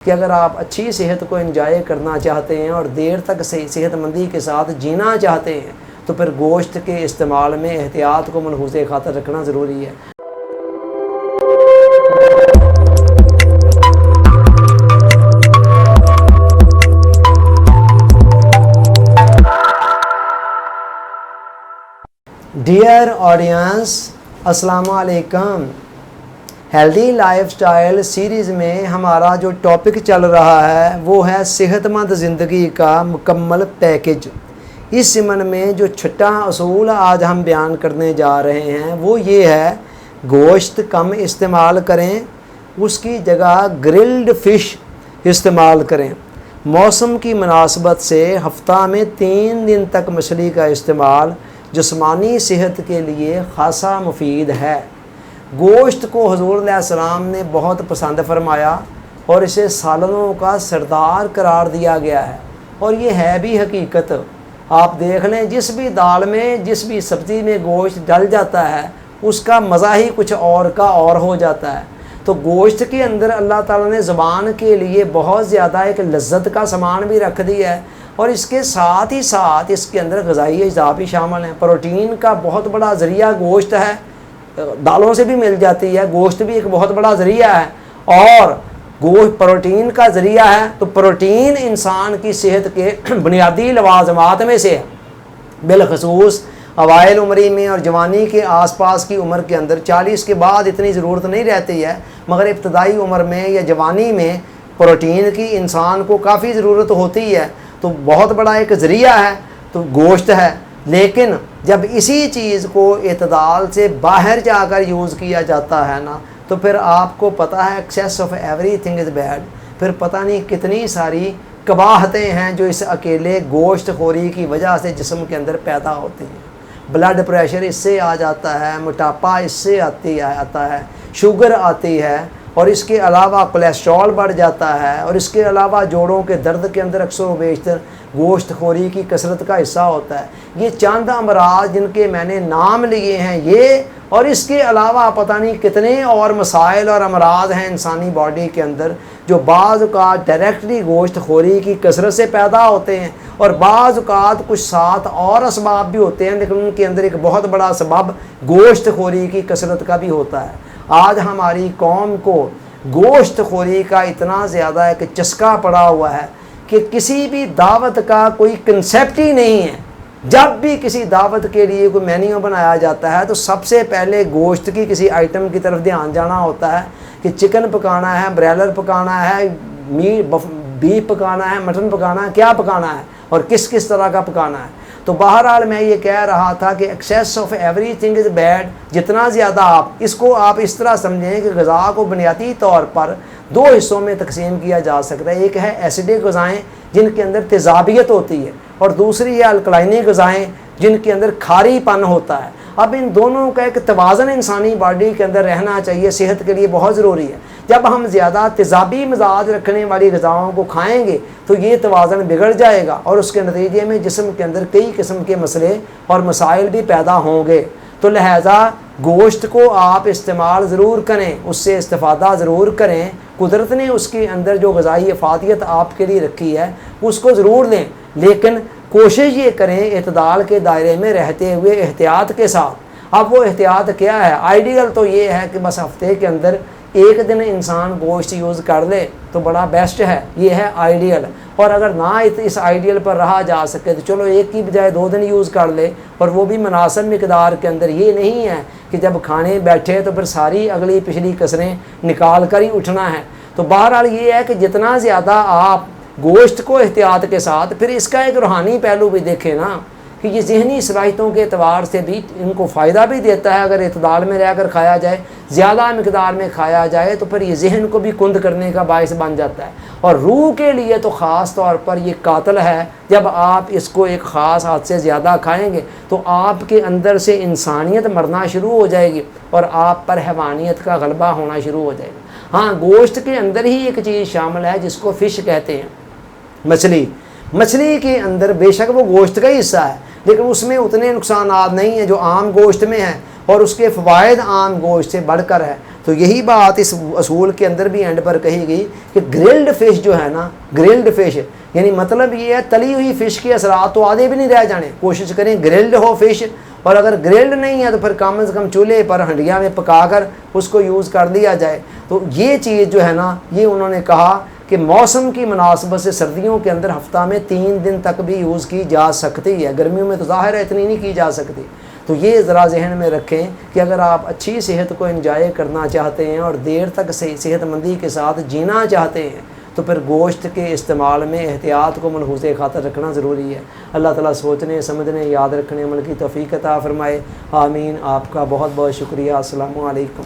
کہ اگر آپ اچھی صحت کو انجوائے کرنا چاہتے ہیں اور دیر تک صحت مندی کے ساتھ جینا چاہتے ہیں تو پھر گوشت کے استعمال میں احتیاط کو ملحوظ خاطر رکھنا ضروری ہے۔ ڈیئر آڈینس، السلام علیکم۔ ہیلدی لائف سٹائل سیریز میں ہمارا جو ٹاپک چل رہا ہے وہ ہے صحت مند زندگی کا مکمل پیکج۔ اس ضمن میں جو چھٹا اصول آج ہم بیان کرنے جا رہے ہیں وہ یہ ہے، گوشت کم استعمال کریں، اس کی جگہ گرلڈ فش استعمال کریں۔ موسم کی مناسبت سے ہفتہ میں 3 دن تک مچھلی کا استعمال جسمانی صحت کے لیے خاصا مفید ہے۔ گوشت کو حضور علیہ السلام نے بہت پسند فرمایا اور اسے سالنوں کا سردار قرار دیا گیا ہے، اور یہ ہے بھی حقیقت۔ آپ دیکھ لیں، جس بھی دال میں، جس بھی سبزی میں گوشت ڈل جاتا ہے اس کا مزہ ہی کچھ اور کا اور ہو جاتا ہے۔ تو گوشت کے اندر اللہ تعالیٰ نے زبان کے لیے بہت زیادہ ایک لذت کا سامان بھی رکھ دیا ہے، اور اس کے ساتھ ہی ساتھ اس کے اندر غذائی اجزاء بھی شامل ہیں۔ پروٹین کا بہت بڑا ذریعہ گوشت ہے، دالوں سے بھی مل جاتی ہے، گوشت بھی ایک بہت بڑا ذریعہ ہے، اور گوشت پروٹین کا ذریعہ ہے۔ تو پروٹین انسان کی صحت کے بنیادی لوازمات میں سے ہے، بالخصوص اوائل عمری میں اور جوانی کے آس پاس کی عمر کے اندر۔ 40 کے بعد اتنی ضرورت نہیں رہتی ہے، مگر ابتدائی عمر میں یا جوانی میں پروٹین کی انسان کو کافی ضرورت ہوتی ہے۔ تو بہت بڑا ایک ذریعہ ہے تو گوشت ہے، لیکن جب اسی چیز کو اعتدال سے باہر جا کر یوز کیا جاتا ہے نا، تو پھر آپ کو پتہ ہے access of every thing is bad. پھر پتہ نہیں کتنی ساری قباحتیں ہیں جو اس اکیلے گوشت خوری کی وجہ سے جسم کے اندر پیدا ہوتی ہیں۔ بلڈ پریشر اس سے آ جاتا ہے، موٹاپا اس سے آتا ہے، شوگر آتی ہے، اور اس کے علاوہ کولیسٹرول بڑھ جاتا ہے، اور اس کے علاوہ جوڑوں کے درد کے اندر اکثر و بیشتر گوشت خوری کی کثرت کا حصہ ہوتا ہے۔ یہ چند امراض جن کے میں نے نام لیے ہیں یہ، اور اس کے علاوہ پتہ نہیں کتنے اور مسائل اور امراض ہیں انسانی باڈی کے اندر، جو بعض اوقات ڈائریکٹلی گوشت خوری کی کثرت سے پیدا ہوتے ہیں، اور بعض اوقات کچھ ساتھ اور اسباب بھی ہوتے ہیں، لیکن ان کے اندر ایک بہت بڑا سبب گوشت خوری کی کثرت کا بھی ہوتا ہے۔ آج ہماری قوم کو گوشت خوری کا اتنا زیادہ ایک چسکا پڑا ہوا ہے کہ کسی بھی دعوت کا کوئی کنسیپٹ ہی نہیں ہے۔ جب بھی کسی دعوت کے لیے کوئی مینیو بنایا جاتا ہے تو سب سے پہلے گوشت کی کسی آئٹم کی طرف دھیان جانا ہوتا ہے کہ چکن پکانا ہے، برائلر پکانا ہے، بیف پکانا ہے، مٹن پکانا ہے، کیا پکانا ہے اور کس کس طرح کا پکانا ہے۔ تو بہرحال میں یہ کہہ رہا تھا کہ access of every thing is bad. جتنا زیادہ آپ اس طرح سمجھیں کہ غذا کو بنیادی طور پر 2 حصوں میں تقسیم کیا جا سکتا ہے۔ ایک ہے ایسیڈک غذائیں جن کے اندر تیزابیت ہوتی ہے، اور دوسری ہے الکلائنی غذائیں جن کے اندر کھاری پن ہوتا ہے۔ اب ان دونوں کا ایک توازن انسانی باڈی کے اندر رہنا چاہیے، صحت کے لیے بہت ضروری ہے۔ جب ہم زیادہ تیزابی مزاج رکھنے والی غذاؤں کو کھائیں گے تو یہ توازن بگڑ جائے گا، اور اس کے نتیجے میں جسم کے اندر کئی قسم کے مسئلے اور مسائل بھی پیدا ہوں گے۔ تو لہٰذا گوشت کو آپ استعمال ضرور کریں، اس سے استفادہ ضرور کریں۔ قدرت نے اس کے اندر جو غذائی افادیت آپ کے لیے رکھی ہے اس کو ضرور لیں، لیکن کوشش یہ کریں اعتدال کے دائرے میں رہتے ہوئے احتیاط کے ساتھ۔ اب وہ احتیاط کیا ہے؟ آئیڈیل تو یہ ہے کہ بس ہفتے کے اندر 1 دن انسان گوشت یوز کر لے تو بڑا بیسٹ ہے، یہ ہے آئیڈیل۔ اور اگر نہ اس آئیڈیل پر رہا جا سکے تو چلو 1 کی بجائے 2 دن یوز کر لے، اور وہ بھی مناسب مقدار کے اندر۔ یہ نہیں ہے کہ جب کھانے بیٹھے تو پھر ساری اگلی پچھلی کسریں نکال کر ہی اٹھنا ہے۔ تو بہرحال یہ ہے کہ جتنا زیادہ آپ گوشت کو احتیاط کے ساتھ، پھر اس کا ایک روحانی پہلو بھی دیکھیں نا، کہ یہ ذہنی صلاحیتوں کے اعتبار سے بھی ان کو فائدہ بھی دیتا ہے۔ اگر اعتدال میں رہ کر کھایا جائے، زیادہ مقدار میں کھایا جائے تو پھر یہ ذہن کو بھی کند کرنے کا باعث بن جاتا ہے، اور روح کے لیے تو خاص طور پر یہ قاتل ہے۔ جب آپ اس کو ایک خاص حد سے زیادہ کھائیں گے تو آپ کے اندر سے انسانیت مرنا شروع ہو جائے گی، اور آپ پر حیوانیت کا غلبہ ہونا شروع ہو جائے گا۔ ہاں، گوشت کے اندر ہی ایک چیز شامل ہے جس کو فش کہتے ہیں، مچھلی کے اندر بے شک وہ گوشت کا ہی حصہ ہے، لیکن اس میں اتنے نقصانات نہیں ہیں جو عام گوشت میں ہیں، اور اس کے فوائد عام گوشت سے بڑھ کر ہے۔ تو یہی بات اس اصول کے اندر بھی اینڈ پر کہی گئی کہ گرلڈ فش جو ہے نا، گرلڈ فش یعنی مطلب یہ ہے تلی ہوئی فش کے اثرات تو آدھے بھی نہیں رہ جانے، کوشش کریں گرلڈ ہو فش، اور اگر گرلڈ نہیں ہے تو پھر کم از کم چولہے پر ہنڈیا میں پکا کر اس کو یوز کر دیا جائے۔ تو یہ چیز جو ہے نا، یہ انہوں نے کہا کہ موسم کی مناسبت سے سردیوں کے اندر ہفتہ میں 3 دن تک بھی یوز کی جا سکتی ہے، گرمیوں میں تو ظاہر ہے اتنی نہیں کی جا سکتی۔ تو یہ ذرا ذہن میں رکھیں کہ اگر آپ اچھی صحت کو انجوائے کرنا چاہتے ہیں اور دیر تک صحت مندی کے ساتھ جینا چاہتے ہیں تو پھر گوشت کے استعمال میں احتیاط کو ملحوظ خاطر رکھنا ضروری ہے۔ اللہ تعالیٰ سوچنے سمجھنے یاد رکھنے عمل کی توفیق عطا فرمائے، آمین۔ آپ کا بہت بہت شکریہ۔ السلام علیکم۔